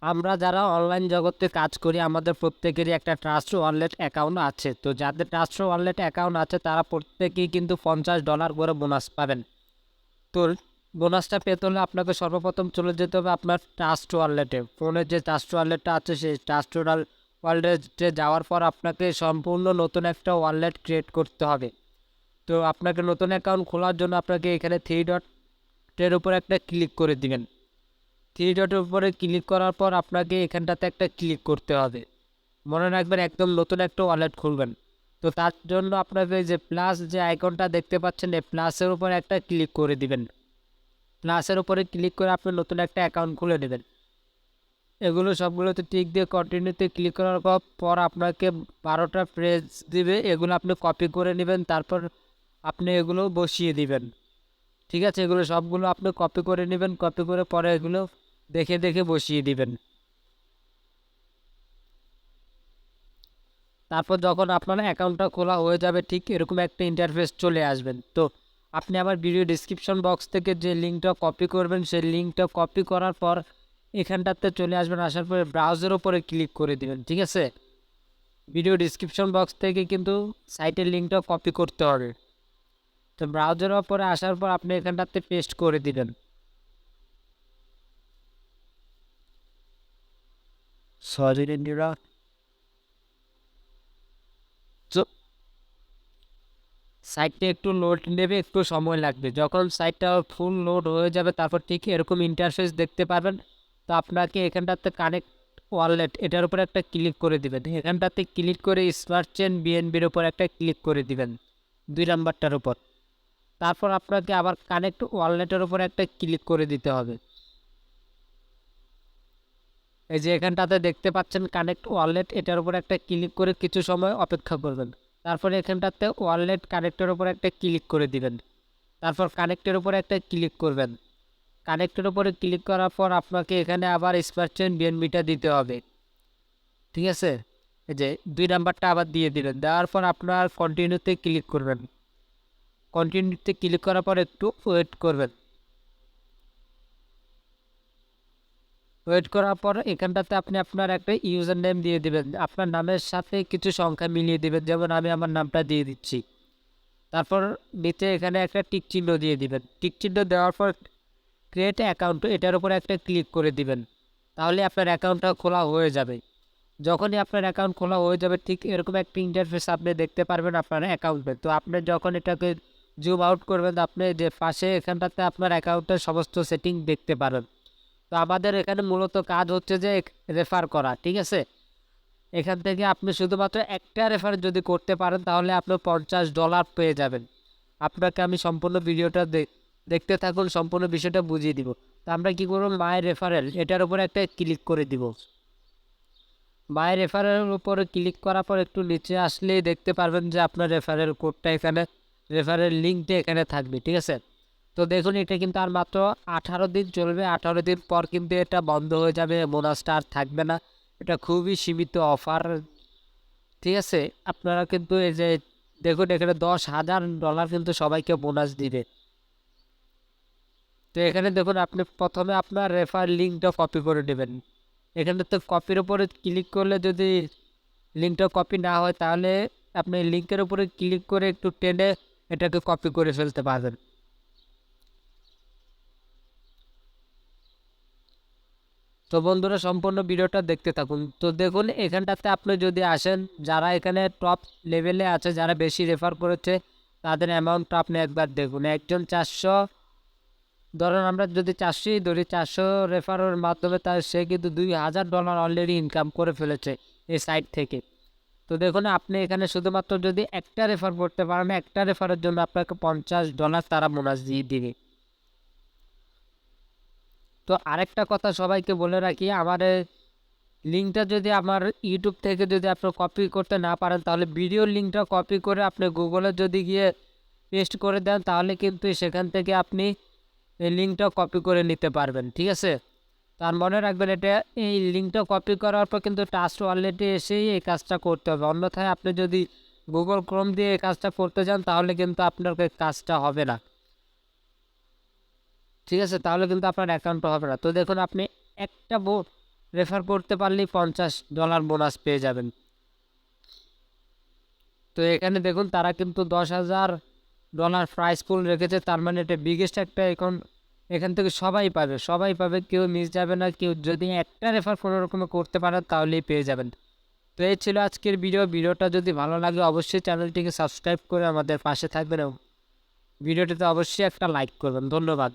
আমরা যারা অনলাইন জগতে কাজ করি আমাদের প্রত্যেকেরই একটা ট্রাস্ট ওয়ালেট অ্যাকাউন্ট আছে। তো যাদের ট্রাস্ট ওয়ালেট অ্যাকাউন্ট আছে তারা প্রত্যেকেই কিন্তু $50 করে বোনাস পাবেন। তো বোনাসটা পেতে হলে আপনাকে সর্বপ্রথম চলে যেতে হবে আপনার ট্রাস্ট ওয়ালেটে। ফোনের যে ট্রাস্ট ওয়ালেটটা আছে সেই ট্রাস্ট ওয়ালেটে যাওয়ার পর আপনাকে সম্পূর্ণ নতুন একটা ওয়ালেট ক্রিয়েট করতে হবে। তো আপনাকে নতুন অ্যাকাউন্ট খোলার জন্য আপনাকে এখানে থ্রি ডটের উপর একটা ক্লিক করে দিবেন। থ্রি ডটের উপরে ক্লিক করার পর আপনাকে এখানটাতে একটা ক্লিক করতে হবে। মনে রাখবেন একদম নতুন একটা ওয়ালেট খুলবেন। তো তার জন্য আপনাকে যে প্লাস যে আইকনটা দেখতে পাচ্ছেন এই প্লাসের উপরে একটা ক্লিক করে দিবেন। প্লাসের উপরে ক্লিক করে আপনি নতুন একটা অ্যাকাউন্ট খুলে নেবেন। এগুলো সবগুলোতে টিক দিয়ে কন্টিনিউতে ক্লিক করার পর আপনাকে 12টা পেজ দিবে, এগুলো আপনি কপি করে নেবেন, তারপর আপনি এগুলো বসিয়ে দিবেন। ঠিক আছে, এগুলো সবগুলো আপনি কপি করে নেবেন, কপি করে পরে এগুলো দেখে দেখে বসিয়ে দিবেন। তারপর যখন আপনার অ্যাকাউন্টটা খোলা হয়ে যাবে ঠিক এরকম একটা ইন্টারফেস চলে আসবেন। তো আপনি আবার ভিডিও ডিসক্রিপশন বক্স থেকে যে লিঙ্কটা কপি করবেন সেই লিঙ্কটা কপি করার পর এখানটাতে চলে আসবেন, আসার পরে ব্রাউজার উপরে ক্লিক করে দিবেন। ঠিক আছে, ভিডিও ডিসক্রিপশন বক্স থেকে কিন্তু সাইটের লিঙ্কটা কপি করতে হবে। তো ব্রাউজারের উপরে আসার পর আপনি এখানটাতে পেস্ট করে দিবেন। সরি রেন্ডিরা। সাইটটা একটু লোড নেবে, একটু সময় লাগবে। যখন সাইটটা ফুল লোড হয়ে যাবে তারপর ঠিক এরকম ইন্টারফেস দেখতে পাবেন। তো আপনাকে এখানটাতে কানেক্ট ওয়ালেট এটার উপর একটা ক্লিক করে দিবেন। এখানটাতে ক্লিক করে স্মার্ট চেন বিএনবির উপর একটা ক্লিক করে দিবেন 2 নাম্বারটার উপর। তারপর আপনাকে আবার কানেক্ট ওয়ালেটের উপর একটা ক্লিক করে দিতে হবে। এই যে এখানটাতে দেখতে পাচ্ছেন কানেক্ট ওয়ালেট, এটার উপর একটা ক্লিক করে কিছু সময় অপেক্ষা করবেন। তারপরে এখানটাতে ওয়ালেট কানেক্টের উপর একটা ক্লিক করে দিবেন। তারপর কানেক্টের উপরে একটা ক্লিক করবেন। কানেক্টের উপরে ক্লিক করার পর আপনাকে এখানে আবার স্মার্ট চেইন বিএনবিটা দিতে হবে। ঠিক আছে, এই যে 2 নাম্বারটা আবার দিয়ে দিবেন। দেওয়ার পর আপনার কন্টিনিউতে ক্লিক করবেন। কন্টিনিউতে ক্লিক করার পর একটু ওয়েট করবেন। ওয়েট করার পর এখানটাতে আপনি আপনার একটা ইউজার নেম দিয়ে দিবেন। আপনার নামের সাথে কিছু সংখ্যা মিলিয়ে দিবেন, যেমন আমি আমার নামটা দিয়ে দিচ্ছি। তারপর নিচে এখানে একটা টিক চিহ্ন দিয়ে দিবেন। টিক চিহ্ন দেওয়ার পর ক্রিয়েট অ্যাকাউন্ট এটার উপর একটা ক্লিক করে দিবেন। তাহলে আপনার অ্যাকাউন্টটা খোলা হয়ে যাবে। যখনই আপনার অ্যাকাউন্ট খোলা হয়ে যাবে ঠিক এরকম একটা ইন্টারফেস আপনি দেখতে পারবেন আপনার অ্যাকাউন্টে। তো আপনি যখন এটাকে জুম আউট করবেন আপনি যে পাশে এখানটাতে আপনার অ্যাকাউন্টের সমস্ত সেটিং দেখতে পারেন। তো আমাদের এখানে মূলত কাজ হচ্ছে যে রেফার করা। ঠিক আছে, এখান থেকে আপনি শুধুমাত্র একটা রেফার যদি করতে পারেন তাহলে আপনি $50 পেয়ে যাবেন। আপনাকে আমি সম্পূর্ণ ভিডিওটা দেখতে থাকুন, সম্পূর্ণ বিষয়টা বুঝিয়ে দিব। তো আমরা কী করব, মাই রেফারেল এটার উপরে একটা ক্লিক করে দিব। মাই রেফারেল উপরে ক্লিক করার পর একটু নিচে আসলেই দেখতে পারবেন যে আপনার রেফারেল কোডটা এখানে, রেফারেল লিঙ্কটা এখানে থাকবে। ঠিক আছে, তো দেখুন এটা কিন্তু আর মাত্র 18 দিন চলবে। 18 দিন পর কিন্তু এটা বন্ধ হয়ে যাবে, বোনাসটা আর থাকবে না। এটা খুবই সীমিত অফার। ঠিক আছে, আপনারা কিন্তু এই যে দেখুন এখানে $10,000 কিন্তু সবাইকে বোনাস দিবে। তো এখানে দেখুন আপনি প্রথমে আপনার রেফার লিঙ্কটা কপি করে নেবেন। এখানে তো কপির উপরে ক্লিক করলে যদি লিঙ্কটা কপি না হয় তাহলে আপনি লিঙ্কের উপরে ক্লিক করে একটু টেনে এটাকে কপি করে ফেলতে পারবেন। তো বন্ধুরা সম্পূর্ণ ভিডিওটা দেখতে থাকুন। তো দেখুন এখানটাতে আপনি যদি আসেন, যারা এখানে টপ লেভেলে আছে, যারা বেশি রেফার করেছে তাদের অ্যামাউন্টটা আপনি একবার দেখুন। একজন 400, ধরুন আমরা যদি 400ই ধরি, 400 রেফারের মাধ্যমে তার সে কিন্তু $2,000 অলরেডি ইনকাম করে ফেলেছে এই সাইট থেকে। তো দেখুন আপনি এখানে শুধুমাত্র যদি একটা রেফার করতে পারেন, একটা রেফারের জন্য আপনাকে $50 তারা বোনাস দিয়ে দিবে। তো আরেকটা কথা সবাইকে বলে রাখি, আমার লিঙ্কটা যদি আমার ইউটিউব থেকে যদি আপনি কপি করতে না পারেন তাহলে ভিডিওর লিঙ্কটা কপি করে আপনি গুগলে যদি গিয়ে পেস্ট করে দেন তাহলে কিন্তু সেখান থেকে আপনি এই লিঙ্কটা কপি করে নিতে পারবেন। ঠিক আছে, তার মনে রাখবেন এটা, এই লিঙ্কটা কপি করার পর কিন্তু ট্রাস্ট ওয়ালেটে এসেই এই কাজটা করতে হবে। অন্যথায় আপনি যদি গুগল ক্রোম দিয়ে এই কাজটা করতে যান তাহলে কিন্তু আপনার কাজটা হবে না। ঠিক আছে, তাহলে কিন্তু আপনার অ্যাকাউন্টটা হবে না। তো দেখুন আপনি একটা রেফার করতে পারলেই $50 বোনাস পেয়ে যাবেন। তো এখানে দেখুন তারা কিন্তু $10,000 প্রাইস পুল রেখেছে, তার মানে এটা বিগেস্ট একটা। এখান থেকে সবাই পাবে, কেউ মিস যাবে না। কেউ যদি একটা রেফার কোনো রকমে করতে পারেন তাহলেই পেয়ে যাবেন। তো এই ছিল আজকের ভিডিওটা যদি ভালো লাগে অবশ্যই চ্যানেলটিকে সাবস্ক্রাইব করে আমাদের পাশে থাকবেন এবং ভিডিওটিতে অবশ্যই একটা লাইক করবেন। ধন্যবাদ।